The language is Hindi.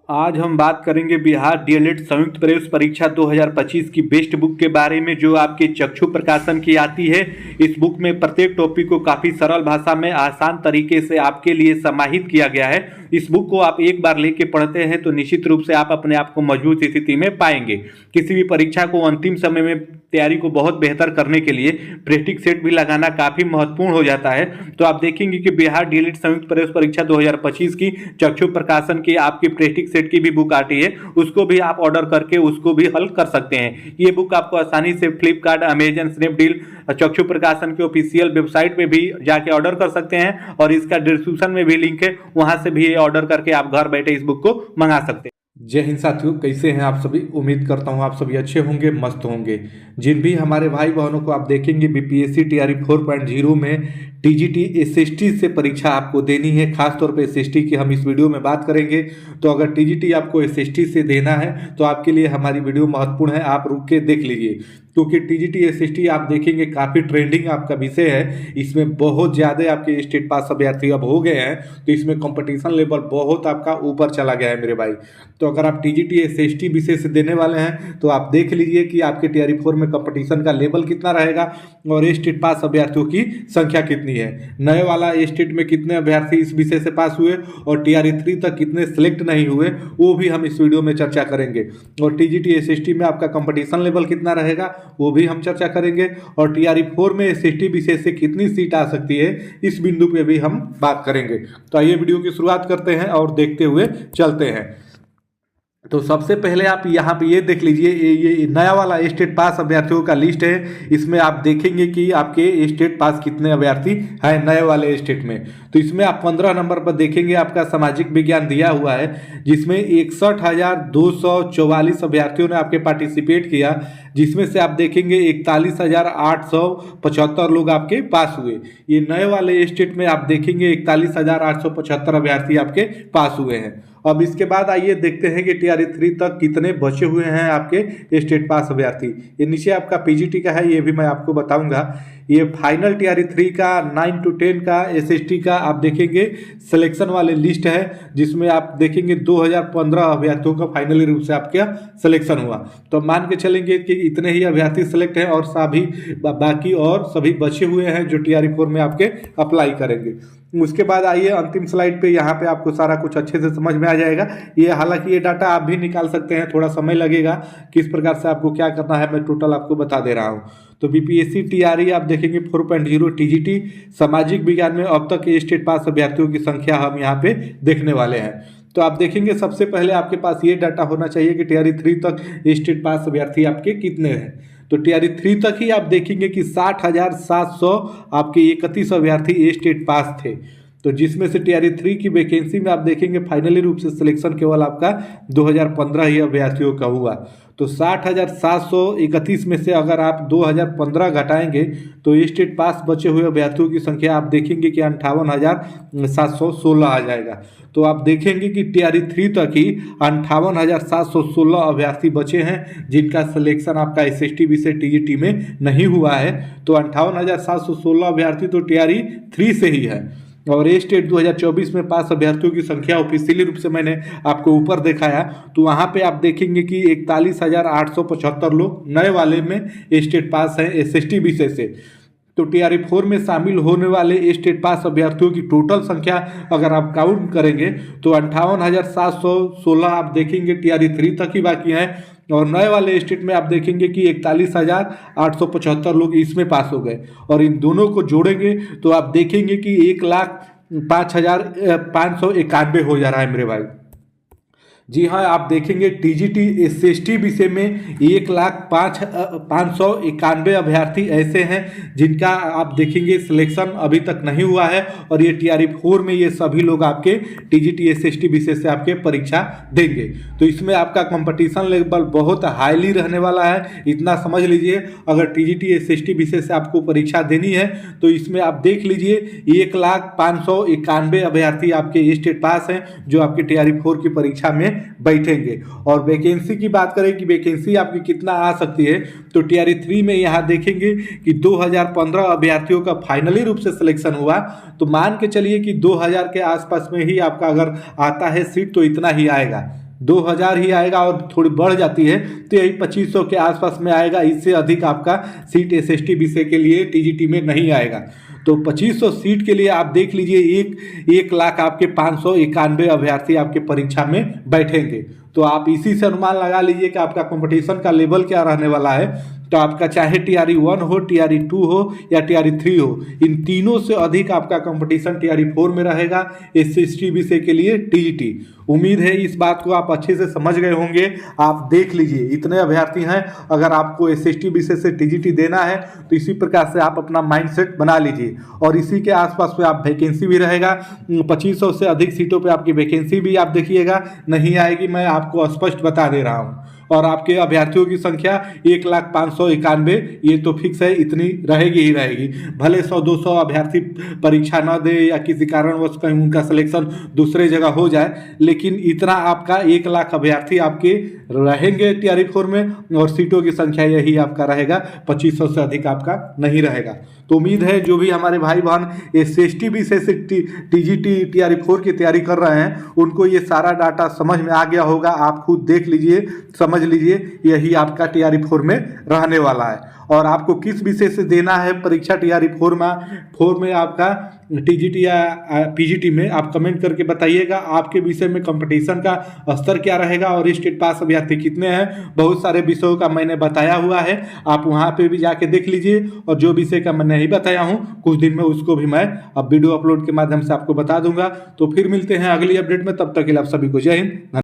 आज हम बात करेंगे बिहार डीएलएड संयुक्त प्रवेश परीक्षा 2025 की बेस्ट बुक के बारे में, जो आपके चक्षु प्रकाशन की आती है। इस बुक में प्रत्येक टॉपिक को काफ़ी सरल भाषा में आसान तरीके से आपके लिए समाहित किया गया है। इस बुक को आप एक बार लेके पढ़ते हैं तो निश्चित रूप से आप अपने आप को मजबूत स्थिति में पाएंगे। किसी भी परीक्षा को अंतिम समय में तैयारी को बहुत बेहतर करने के लिए प्रैक्टिस सेट भी लगाना काफ़ी महत्वपूर्ण हो जाता है। तो आप देखेंगे कि बिहार डीएलएड संयुक्त प्रवेश परीक्षा 2025 की चक्षु प्रकाशन की आपकी प्रैक्टिस सेट की भी बुक आती है, उसको भी आप ऑर्डर करके उसको भी हल कर सकते हैं। ये बुक आपको आसानी से फ्लिपकार्ट, अमेजन, स्नैपडील, चक्षु प्रकाशन के ऑफिशियल वेबसाइट पे भी जाके ऑर्डर कर सकते हैं और इसका डिस्क्रिप्शन में भी लिंक है, वहां से भी ऑर्डर करके आप घर बैठे इस बुक को मंगा सकते हैं। जय हिंद साथियों, कैसे हैं आप सभी। उम्मीद करता हूं आप सभी अच्छे होंगे, मस्त होंगे। जिन भी हमारे भाई बहनों को आप देखेंगे बीपीएससी टीआरई 4.0 में टीजीटी एसएसटी से परीक्षा आपको देनी है, खासतौर पे एसएसटी की हम इस वीडियो में बात करेंगे। तो अगर टीजीटी आपको एसएसटी से देना है तो आपके लिए हमारी वीडियो महत्वपूर्ण है, आप रुक के देख लीजिए, क्योंकि टीजीटी एसएसटी आप देखेंगे काफ़ी ट्रेंडिंग आपका विषय है। इसमें बहुत ज़्यादा आपके स्टेट पास अभ्यर्थी अब हो गए हैं, तो इसमें कंपटीशन लेवल बहुत आपका ऊपर चला गया है मेरे भाई। तो अगर आप टीजीटी एसएसटी विषय से देने वाले हैं तो आप देख लीजिए कि आपके टीआरई 4 में कंपटीशन का लेवल कितना रहेगा और स्टेट पास अभ्यर्थियों की संख्या कितनी है। नए वाला स्टेट में कितने अभ्यर्थी इस विषय से पास हुए और टीआरई 3 तक कितने सिलेक्ट नहीं हुए, वो भी हम इस वीडियो में चर्चा करेंगे। और टीजीटी एसएसटी में आपका कंपटीशन लेवल कितना रहेगा वो भी हम चर्चा करेंगे। और टीआरई 4 में एसएसटी विषय से कितनी सीट आ सकती है इस बिंदु पे भी हम बात करेंगे। तो आइए वीडियो की शुरुआत करते हैं और देखते हुए चलते हैं। तो सबसे पहले आप यहाँ पे ये देख लीजिए, ये नया वाला स्टेट पास अभ्यर्थियों का लिस्ट है। इसमें आप देखेंगे कि आपके स्टेट पास कितने अभ्यर्थी हैं नए वाले स्टेट में। तो इसमें आप 15 नंबर पर देखेंगे आपका सामाजिक विज्ञान दिया हुआ है, जिसमें 61,244 अभ्यर्थियों ने आपके पार्टिसिपेट किया, जिसमें से आप देखेंगे 41,875 लोग आपके पास हुए। ये नए वाले स्टेट में आप देखेंगे 41,875 अभ्यर्थी आपके पास हुए हैं। अब इसके बाद आइए देखते हैं कि टीआरई 3 तक कितने बचे हुए हैं आपके स्टेट पास अभ्यर्थी। ये नीचे आपका पीजीटी का है, ये भी मैं आपको बताऊंगा। ये फाइनल टीआरई 3 का 9 to 10 का एसएसटी का आप देखेंगे सिलेक्शन वाले लिस्ट है, जिसमें आप देखेंगे 2015 अभ्यर्थियों का फाइनली रूप से आपका सिलेक्शन हुआ। तो मान के चलेंगे कि इतने ही अभ्यर्थी सिलेक्ट हैं और सभी बाकी और सभी बचे हुए हैं जो टीआरई 4 में आपके अप्लाई करेंगे। उसके बाद आइए अंतिम स्लाइड पे, यहाँ पे आपको सारा कुछ अच्छे से समझ में आ जाएगा। ये हालांकि ये डाटा आप भी निकाल सकते हैं, थोड़ा समय लगेगा। किस प्रकार से आपको क्या करना है मैं टोटल आपको बता दे रहा हूँ। तो बीपीएससी टीआरई आप देखेंगे 4.0 टीजीटी सामाजिक विज्ञान में अब तक स्टेट पास अभ्यर्थियों की संख्या हम यहाँ पे देखने वाले हैं। तो आप देखेंगे सबसे पहले आपके पास ये डाटा होना चाहिए कि टीआरई 3 तक स्टेट पास अभ्यर्थी आपके कितने हैं। तो टीआरई 3 तक ही आप देखेंगे कि 60,700 आपके 31 अभ्यर्थी स्टेट पास थे। तो जिसमें से टीआरई 3 की वैकेंसी में आप देखेंगे फाइनली रूप से सिलेक्शन केवल आपका 2015 ही अभ्यर्थियों का हुआ। तो 60,731 में से अगर आप 2015 घटाएंगे तो स्टेट पास बचे हुए अभ्यर्थियों की संख्या आप देखेंगे कि 58,716 आ जाएगा। तो आप देखेंगे कि टीआरई 3 तक ही 58,716 अभ्यर्थी बचे हैं जिनका सिलेक्शन आपका एसएसटी विषय टीजीटी में नहीं हुआ है। तो 58,716 अभ्यर्थी तो टीआरई 3 से ही है। और स्टेट 2024 में पास अभ्यर्थियों की संख्या ऑफिशियली रूप से मैंने आपको ऊपर दिखाया, तो वहाँ पे आप देखेंगे कि 41,875 लोग नए वाले में स्टेट पास हैं एसएसटी विषय से। तो टीआरई 4 में शामिल होने वाले स्टेट पास अभ्यर्थियों की टोटल संख्या अगर आप काउंट करेंगे तो 58,716 आप देखेंगे टीआरई 3 तक ही बाकी हैं। और नए वाले स्टेट में आप देखेंगे कि 41,875 लोग इसमें पास हो गए। और इन दोनों को जोड़ेंगे तो आप देखेंगे कि 1,05,591 हो जा रहा है मेरे भाई। जी हाँ, आप देखेंगे टीजीटी एसएसटी विषय में 1,05,591 अभ्यर्थी ऐसे हैं जिनका आप देखेंगे सिलेक्शन अभी तक नहीं हुआ है। और ये टीआरई 4 में ये सभी लोग आपके टीजीटी एसएसटी विषय से आपके परीक्षा देंगे। तो इसमें आपका कंपटीशन लेवल बहुत हाईली रहने वाला है, इतना समझ लीजिए। अगर टीजीटी एसएसटी विषय से आपको परीक्षा देनी है तो इसमें आप देख लीजिए 1,05,91 अभ्यर्थी आपके स्टेट पास हैं जो आपके टीआरई 4 की परीक्षा में बैठेंगे। और वैकेंसी की बात करें कि वैकेंसी आपकी कितना आ सकती है, तो टीआरई 3 में यहाँ देखेंगे कि 2015 अभ्यर्थियों का फाइनली रूप से सिलेक्शन हुआ। तो मान के चलिए कि 2000 के आसपास में ही आपका अगर आता है सीट तो इतना ही आएगा। 2000 ही आएगा और थोड़ी बढ़ जाती है तो यही 2500 के आसपास में आएगा। इससे अधिक आपका सीट एसएसटी विषय के लिए टीजीटी में नहीं आएगा। तो 2500 सीट के लिए आप देख लीजिए 1,00,000 आपके 591 अभ्यर्थी आपके परीक्षा में बैठेंगे। तो आप इसी से अनुमान लगा लीजिए कि आपका कंपटीशन का लेवल क्या रहने वाला है। तो आपका चाहे टीआरई 1 हो, टीआरई 2 हो या टीआरई 3 हो, इन तीनों से अधिक आपका कंपटीशन टीआरई 4 में रहेगा एसएसटी विषय के लिए टीजीटी। उम्मीद है इस बात को आप अच्छे से समझ गए होंगे। आप देख लीजिए इतने अभ्यर्थी हैं, अगर आपको एसएसटी विषय से टीजीटी देना है तो इसी प्रकार से आप अपना माइंडसेट बना लीजिए और इसी के आसपास पे आप वैकेंसी भी रहेगा। 2500 से अधिक सीटों पे आपकी वैकेंसी भी आप देखिएगा नहीं आएगी, मैं आपको स्पष्ट बता दे रहा हूँ। और आपके अभ्यर्थियों की संख्या 1,591 ये तो फिक्स है, इतनी रहेगी ही रहेगी। भले 100-200 अभ्यर्थी परीक्षा न दे या किसी कारणवश कहीं उनका सिलेक्शन दूसरे जगह हो जाए, लेकिन इतना आपका 1,00,000 अभ्यर्थी आपके रहेंगे टीआरई 4 में और सीटों की संख्या यही आपका रहेगा, 2500 से अधिक आपका नहीं रहेगा। तो उम्मीद है जो भी हमारे भाई बहन एसएसटी विषय से टीजीटी टीआरई 4 की तैयारी कर रहे हैं उनको ये सारा डाटा समझ में आ गया होगा। आप खुद देख लीजिए, समझ लीजिए, यही आपका टीआरई 4 में रहने वाला है। और आपको किस विषय से देना है परीक्षा टीआरई 4 में आपका टीजीटी या पीजीटी में, आप कमेंट करके बताइएगा। आपके विषय में कंपटीशन का स्तर क्या रहेगा और स्टेट पास अभ्यर्थी कितने हैं, बहुत सारे विषयों का मैंने बताया हुआ है, आप वहां पे भी जाके देख लीजिए। और जो विषय का मैं नहीं बताया हूं कुछ दिन में उसको भी मैं अब वीडियो अपलोड के माध्यम से आपको बता दूंगा। तो फिर मिलते हैं अगली अपडेट में, तब तक के लिए आप सभी को जय हिंद।